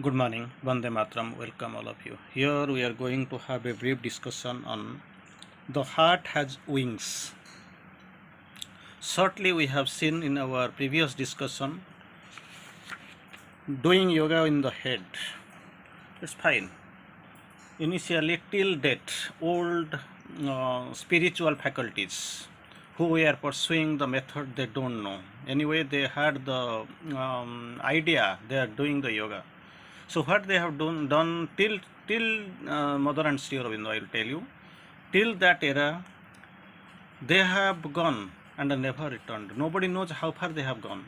Good morning, Vande Matram. Welcome all of you. Here we are going to have a brief discussion on the heart has wings. Shortly, we have seen in our previous discussion doing yoga in the head. It's fine. Initially, till date, old spiritual faculties who were pursuing the method they don't know. Anyway, they had the idea they are doing the yoga. So what they have done till Mother and Sri Aurobindo, I will tell you, till that era, they have gone and never returned. Nobody knows how far they have gone.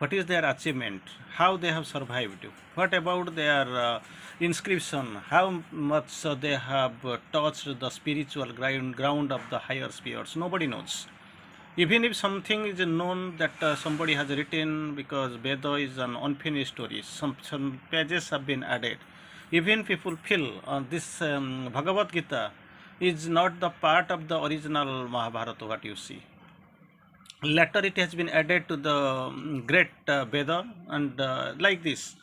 What is their achievement? How they have survived? What about their inscription? How much they have touched the spiritual ground of the higher spheres? Nobody knows. Even if something is known that somebody has written, because Veda is an unfinished story, some pages have been added. Even people feel this Bhagavad Gita is not the part of the original Mahabharata, what you see. Later it has been added to the great Veda and like this.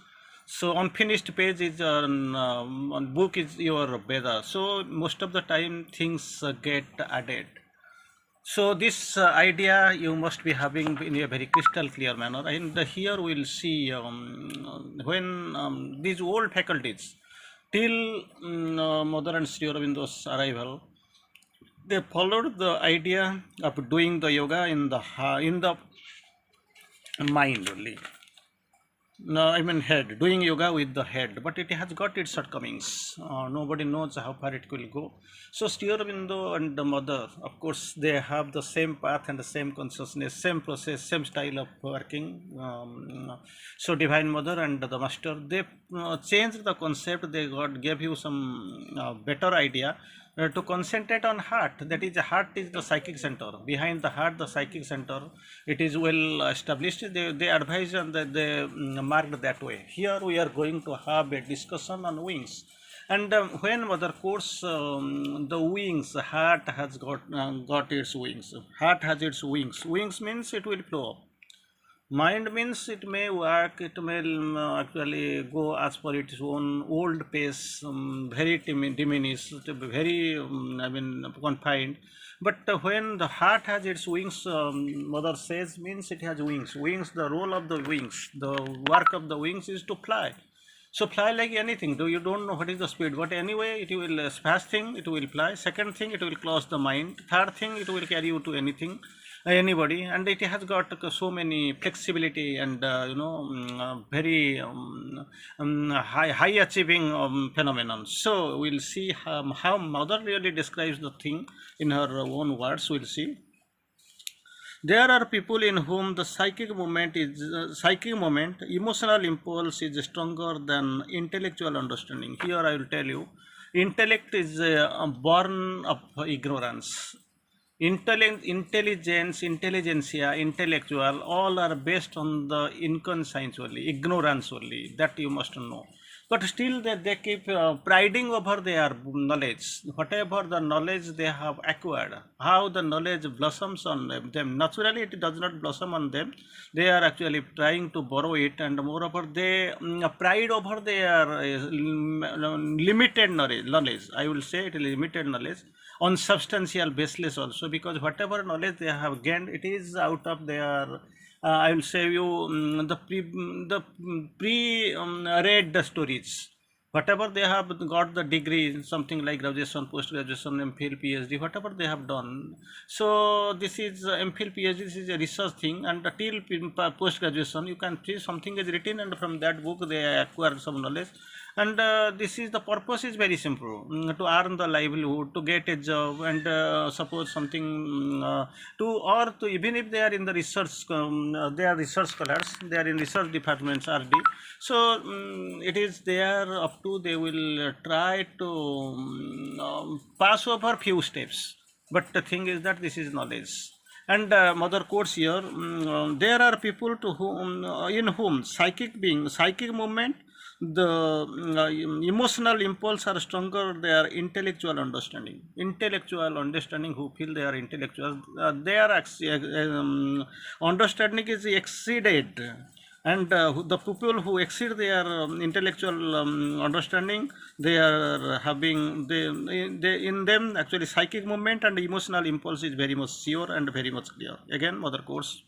So unfinished page is on book is your Veda. So most of the time things get added. So this idea you must be having in a very crystal clear manner, and here we'll see when these old faculties till Mother and Sri Aurobindo's arrival, they followed the idea of doing the yoga in the mind only. No, I mean head, doing yoga with the head, but it has got its shortcomings. Nobody knows how far it will go. So Sri Aurobindo and the mother, of course, they have the same path and the same consciousness, same process, same style of working. So Divine Mother and the Master, they changed the concept. They gave you some better idea to concentrate on heart. That is, heart is the psychic center. Behind the heart, the psychic center, it is well established. They advise and they marked that way. Here we are going to have a discussion on wings. And when Mother quotes the wings, heart has got its wings. Heart has its wings. Wings means it will flow up. Mind means it may work, it may actually go as per its own old pace, very diminished, very, confined. But when the heart has its wings, Mother says, means it has wings. Wings, the role of the wings, the work of the wings is to fly. So fly like anything. Do you don't know what is the speed, but anyway, it will first thing it will fly. Second thing it will close the mind. Third thing it will carry you to anything, anybody, and it has got so many flexibility and very high achieving phenomenon. So we'll see how Mother really describes the thing in her own words. We'll see. There are people in whom the psychic moment, emotional impulse is stronger than intellectual understanding. Here I will tell you, intellect is born of ignorance. Intelligence, intelligentsia, intellectual, all are based on the inconscience only, ignorance only. That you must know. But still they keep priding over their knowledge, whatever the knowledge they have acquired, how the knowledge blossoms on them. Naturally, it does not blossom on them. They are actually trying to borrow it, and moreover, they pride over their limited knowledge. I will say it is limited knowledge on substantial basis also, because whatever knowledge they have gained, it is out of their I will say you the pre read the stories. Whatever they have got the degree, something like graduation, post graduation, MPhil, PhD, whatever they have done. So this is MPhil, PhD. This is a research thing, and till post graduation, you can see something is written, and from that book they acquire some knowledge. And this is the purpose is very simple, to earn the livelihood, to get a job, and suppose something to, or to, even if they are in the research, they are research scholars, they are in research departments, RD. So it is there up to they will try to pass over few steps. But the thing is that this is knowledge. And Mother quotes here, there are people to whom, in whom psychic movement, the emotional impulse are stronger, their intellectual understanding, who feel they are intellectual, their understanding is exceeded And the people who exceed their intellectual understanding, they are having they in them actually psychic movement and emotional impulse is very much sure and very much clear. Again, mother course,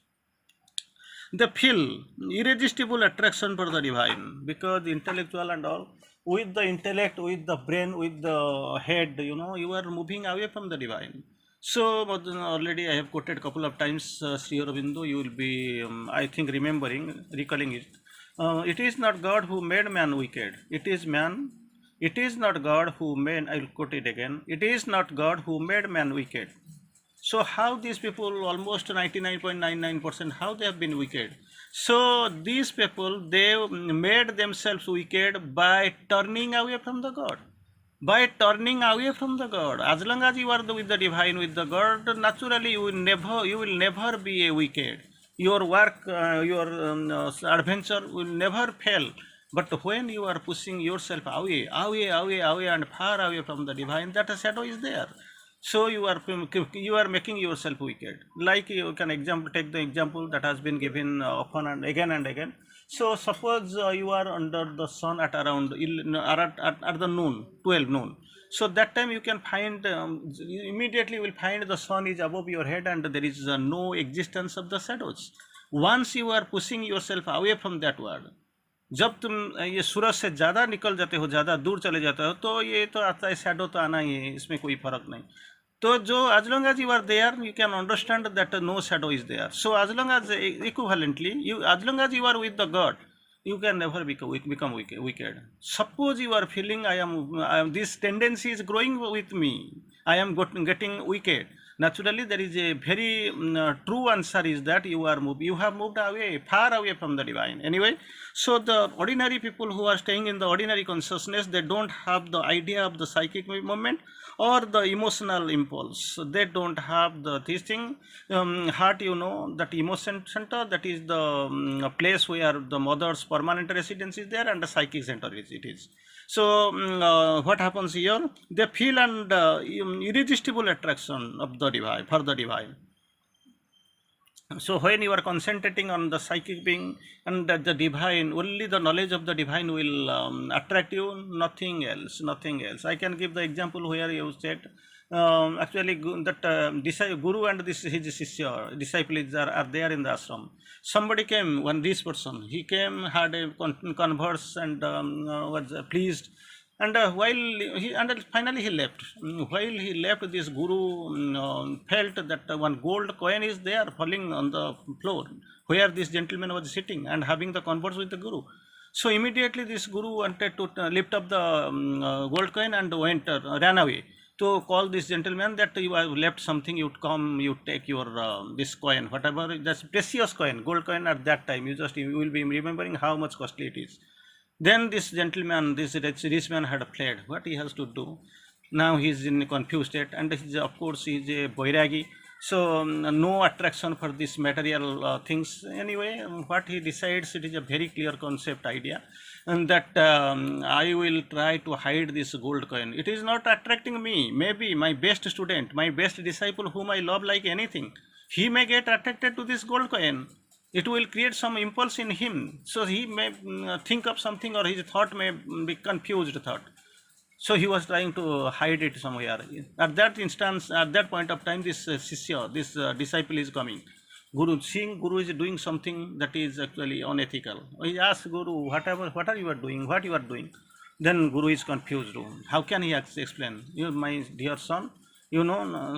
they feel irresistible attraction for the divine because intellectual and all, with the intellect, with the brain, with the head, you are moving away from the divine. So already I have quoted a couple of times Sri Aurobindo. You will be I think recalling it. It is not God who made man wicked, it is man. It is not God who made, I will quote it again, it is not God who made man wicked. So how these people, almost 99.99%, how they have been wicked? So these people, they made themselves wicked by turning away from the God. By turning away from the God. As long as you are with the divine, with the God, naturally you will never be a wicked. Your work, your adventure will never fail. But when you are pushing yourself away, and far away from the divine, that shadow is there. So you are making yourself wicked. Like you can take the example that has been given often and again and again. So suppose you are under the sun at around at the noon, 12 noon. So that time you can find you immediately will find the sun is above your head and there is no existence of the shadows. Once you are pushing yourself away from that world, जब तुम ये सूरज से ज़्यादा निकल जाते हो, ज़्यादा दूर चले जाते हो, तो ये तो आता है, शैडो तो आना ही है, इसमें कोई फर्क नहीं. तो जो as long as you are there, you can understand that no shadow is there. So as long as equivalently, as long as you are with the God, you can never become wicked. Suppose you are feeling I am this tendency is growing with me, I am getting wicked. Naturally, there is a very true answer is that you have moved away, far away from the divine. Anyway, so the ordinary people who are staying in the ordinary consciousness, they don't have the idea of the psychic movement or the emotional impulse. They don't have this thing. Heart, that emotion center, that is the place where the mother's permanent residence is there, and the psychic center it is. So what happens here? They feel an irresistible attraction of the divine, for the divine. So when you are concentrating on the psychic being and the divine, only the knowledge of the divine will attract you, nothing else, nothing else. I can give the example where you said, actually that guru and his shishya, disciples are there in the ashram. Somebody came, one rich person, he came, had a converse and was pleased. And finally he left. While he left, this guru felt that one gold coin is there falling on the floor where this gentleman was sitting and having the converse with the guru. So immediately this guru wanted to lift up the gold coin and ran away to call this gentleman that you have left something, you come, you take your this coin, whatever, that's precious coin, gold coin at that time. You will be remembering how much costly it is. Then this gentleman, this rich man had fled. What he has to do? Now he is in a confused state, and of course he is a Boiragi. So no attraction for this material things. Anyway, what he decides, it is a very clear concept idea, and that I will try to hide this gold coin. It is not attracting me. Maybe my best student, my best disciple, whom I love like anything, he may get attracted to this gold coin. It will create some impulse in him. So he may think of something, or his thought may be confused thought. So he was trying to hide it somewhere. At that instance, at that point of time, this shishya, this disciple is coming. Guru, seeing Guru is doing something that is actually unethical. He asks Guru, what are you doing? What you are doing? Then Guru is confused. How can he explain? My dear son,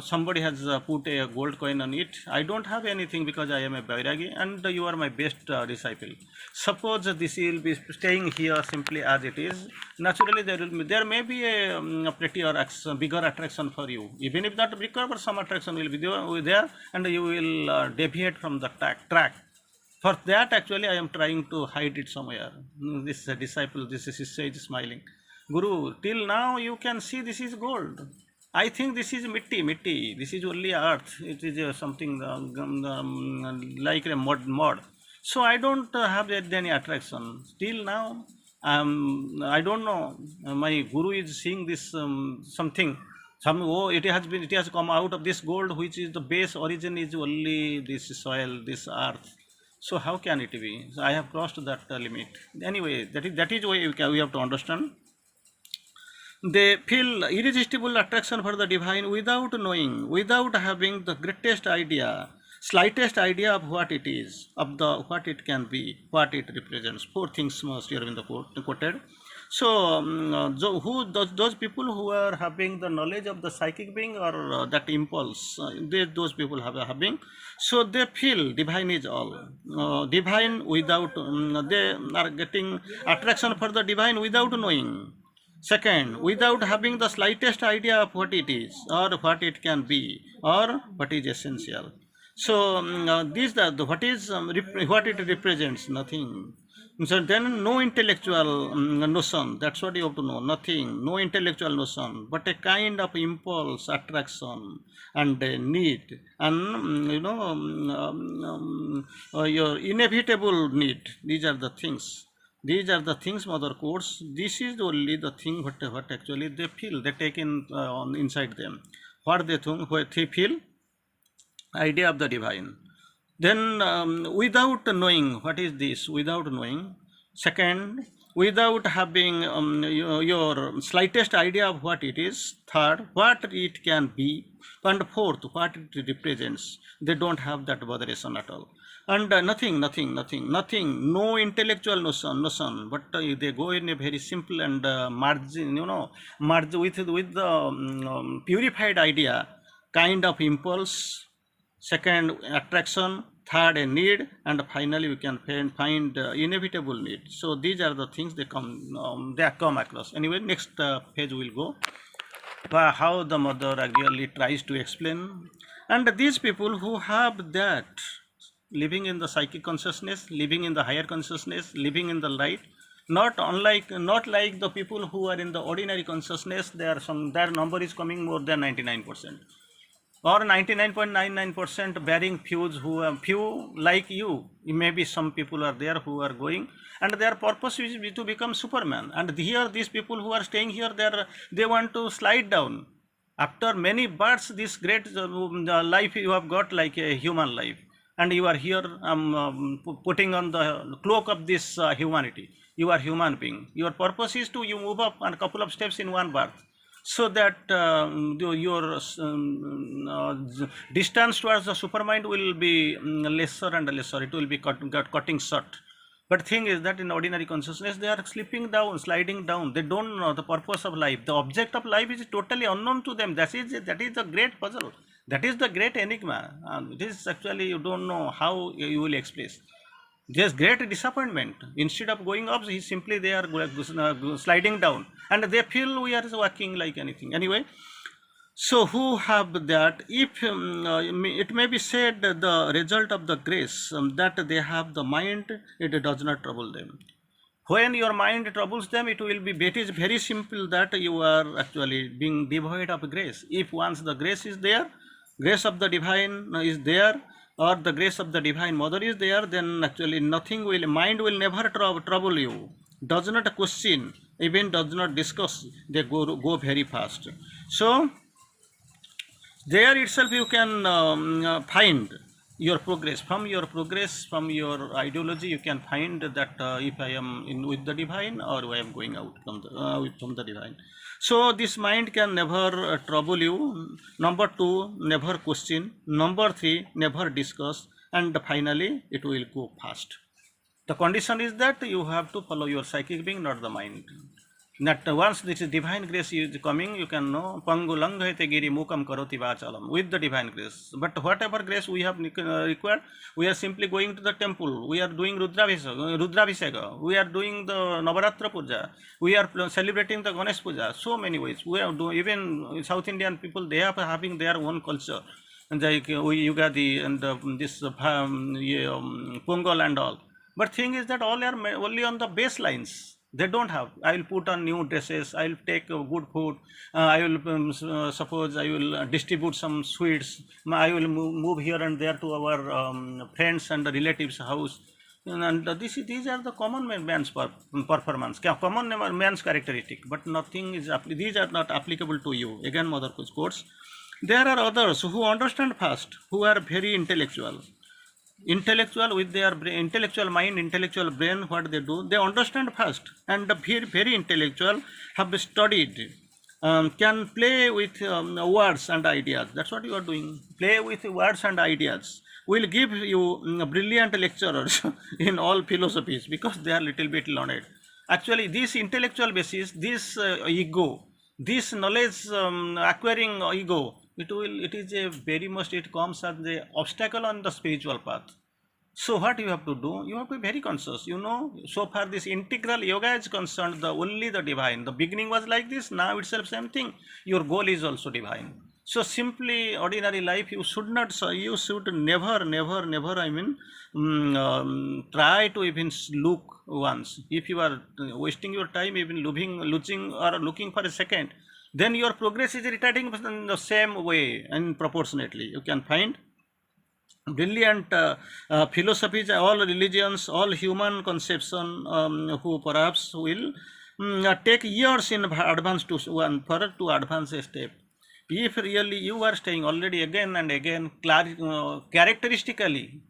somebody has put a gold coin on it. I don't have anything because I am a Vairagi and you are my best disciple. Suppose this will be staying here simply as it is. Naturally, there may be a prettier, bigger attraction for you. Even if not bigger, but some attraction will be there, and you will deviate from the track. For that, actually, I am trying to hide it somewhere. This disciple, this Sisya is smiling. Guru, till now you can see this is gold. I think this is mitti. This is only earth. It is something like a mud. So I don't have any attraction. Till now, I don't know. My guru is seeing this something. It has come out of this gold, which is the base origin is only this soil, this earth. So how can it be? So I have crossed that limit. Anyway, that is why we have to understand. They feel irresistible attraction for the divine without knowing, without having the greatest idea, slightest idea of what it is, of the what it can be, what it represents. Four things must here in the quoted. So, those people who are having the knowledge of the psychic being or that impulse, those people having, so they feel divine is all. Divine without, they are getting attraction for the divine without knowing. Second, without having the slightest idea of what it is, or what it can be, or what is essential. So, what is what it represents? Nothing. So then, no intellectual notion. That's what you have to know. Nothing. No intellectual notion, but a kind of impulse, attraction, and a need, and your inevitable need. These are the things. These are the things, mother quotes. This is only the thing what actually they feel. They take in inside them. What they think, what they feel, idea of the divine. Then, without knowing what is this, without knowing. Second, without having your slightest idea of what it is. Third, what it can be. And fourth, what it represents. They don't have that botheration at all. And nothing, no intellectual notion, but they go in a very simple and margin, merge with the purified idea, kind of impulse. Second, attraction. Third, a need, and finally we can find inevitable need. So these are the things they come across. Anyway, next page will go how the mother really tries to explain. And these people who have that, living in the psychic consciousness, living in the higher consciousness, living in the light, not like the people who are in the ordinary consciousness, their number is coming more than 99%. Or 99.99% bearing fuse, who are few like you. Maybe some people are there who are going, and their purpose is to become Superman. And here, these people who are staying here, they want to slide down. After many births, this great life you have got, like a human life, and you are here putting on the cloak of this humanity. You are human being. Your purpose is to you move up a couple of steps in one birth, so that your distance towards the supermind will be lesser and lesser. It will be cutting short. But thing is that in ordinary consciousness, they are slipping down, sliding down. They don't know the purpose of life. The object of life is totally unknown to them. That is the great puzzle. That is the great enigma. It is actually, you don't know how you will express. There's great disappointment. Instead of going up, he simply they are sliding down, and they feel we are walking like anything. Anyway, so who have that? If it may be said the result of the grace that they have the mind, it does not trouble them. When your mind troubles them, it is very simple that you are actually being devoid of grace. If once the grace is there, grace of the divine is there, or the grace of the divine mother is there, then actually mind will never trouble you. Does not question, even does not discuss. They go very fast. So there itself you can find your progress. From your ideology, you can find that if I am in with the divine, or I am going out from the divine. So this mind can never trouble you. Number two, never question. Number three, never discuss. And finally, it will go fast. The condition is that you have to follow your psychic being, not the mind. That once this divine grace is coming, you can know Pangulanghaite giri mukam karoti vachalam, with the divine grace. But whatever grace we have required, we are simply going to the temple. We are doing Rudravishega. We are doing the Navaratra Puja. We are celebrating the Ganesh Puja. So many ways. We are doing, even South Indian people, they are having their own culture, and like Yugadi and this Pongal and all. But thing is that all are only on the baselines. They don't have. I will put on new dresses. I will take good food. I will suppose I will distribute some sweets. I will move here and there to our friends and relatives' house. And these are the common man's performance, common man's characteristic. But nothing is. These are not applicable to you. Again, mother quotes. There are others who understand fast, who are very intellectual. Intellectual with their intellectual mind, intellectual brain, what they do, they understand fast, and the very, very intellectual have studied, can play with words and ideas. That's what you are doing, play with words and ideas. Will give you brilliant lecturers in all philosophies because they are little bit learned. Actually this intellectual basis, this ego, this knowledge acquiring ego, it is a very much, it comes as the obstacle on the spiritual path. So what you have to do, you have to be very conscious, so far this integral yoga is concerned, the only the divine, the beginning was like this, now itself same thing, your goal is also divine. So simply ordinary life, you should not, so you should never, never, never, I mean, try to even look once. If you are wasting your time, even losing or looking for a second, then your progress is retarding in the same way and proportionately. You can find brilliant philosophies, all religions, all human conception, who perhaps will take years in advance to one for to advance a step. If really you are staying already again and again, characteristically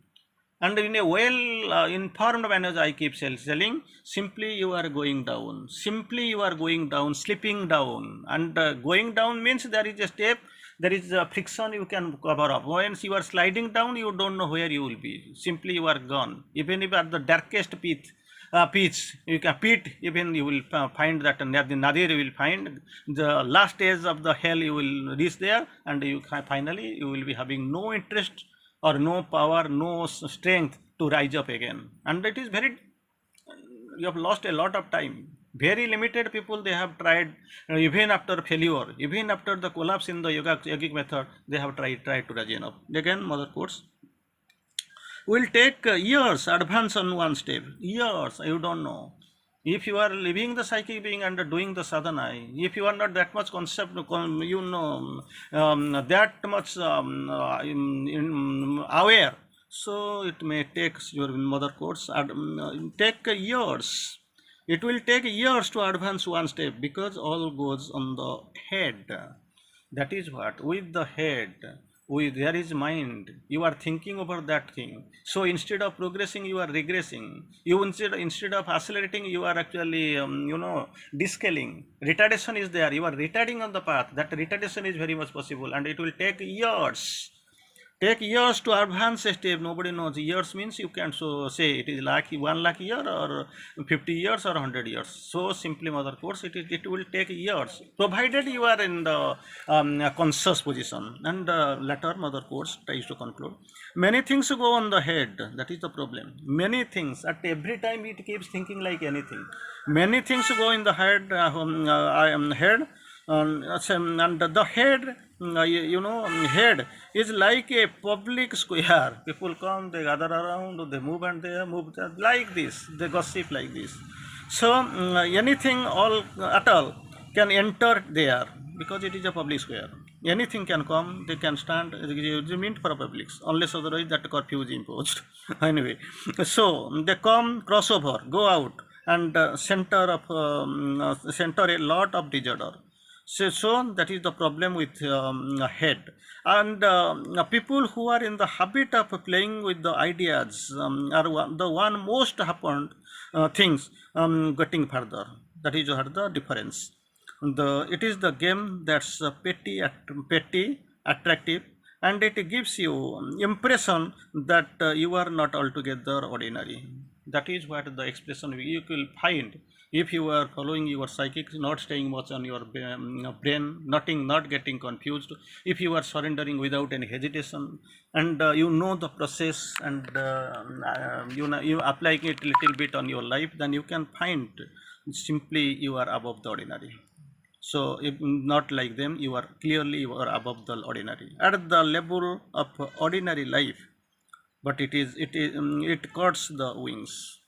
and in a well informed manner, I keep telling, simply you are going down, simply you are going down, slipping down, and going down means there is a step, there is a friction you can cover up. Once you are sliding down, you don't know where you will be, simply you are gone. Even if at the darkest pitch, you can pit, even you will find that the nadir, you will find the last stage of the hell, you will reach there, and you finally you will be having no interest or no power, no strength to rise up again. And it is very, you have lost a lot of time. Very limited people, they have tried, even after failure, even after the collapse in the yogic method, they have tried to rise up. Again, mother course will take years advance on one step, years, you don't know. If you are living the psychic being and doing the sadhana, if you are not that much concept, that much aware, so it may take your mother course, take years. It will take years to advance one step because all goes on the head. That is what, with the head, there is mind, you are thinking about that thing. So instead of progressing, you are regressing. You instead of accelerating, you are actually descaling. Retardation is there, you are retarding on the path. That retardation is very much possible, and it will take years. Take years to advance a step. Nobody knows. Years means you can so say it is like 1 lakh year or 50 years or 100 years. So simply, mother course, it will take years, provided you are in the conscious position. And later, mother course tries to conclude. Many things go on the head. That is the problem. Many things, at every time it keeps thinking like anything. Many things go in the head. Head. And the head, head is like a public square. People come, they gather around, they move, and they move like this, they gossip like this. So anything at all can enter there because it is a public square. Anything can come, they can stand. It is meant for publics, unless otherwise that curfew is imposed. Anyway, so they come, cross over, go out, and center a lot of disorder. So that is the problem with head. And people who are in the habit of playing with the ideas are the one most happened things getting further. That is the difference. It is the game that's petty, attractive, and it gives you impression that you are not altogether ordinary. That is what the expression you will find if you are following your psychic, not staying much on your brain, not getting confused. If you are surrendering without any hesitation, and the process, and you applying it little bit on your life, then you can find simply you are above the ordinary. So if not like them, you are above the ordinary, at the level of ordinary life. But it cuts the wings.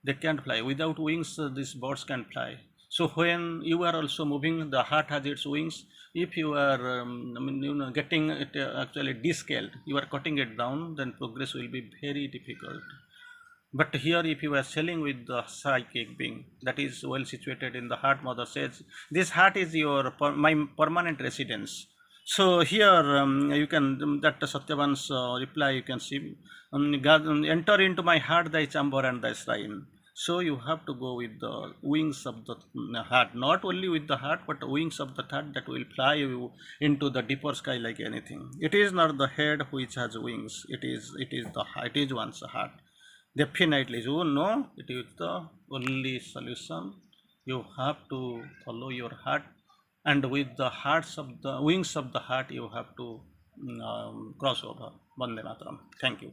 They can't fly. Without wings, these birds can fly. So when you are also moving, the heart has its wings. If you are getting it actually descaled, you are cutting it down, then progress will be very difficult. But here, if you are selling with the psychic being that is well situated in the heart, mother says, this heart is my permanent residence. So here you can that Satyavan's reply you can see, God, enter into my heart thy chamber and thy shrine. So you have to go with the wings of the heart, not only with the heart, but the wings of the heart that will fly you into the deeper sky like anything. It is not the head which has wings. It is one's heart. Definitely, you know it is the only solution. You have to follow your heart, and with the hearts of the wings of the heart, you have to cross over. Vande Mataram. Thank you.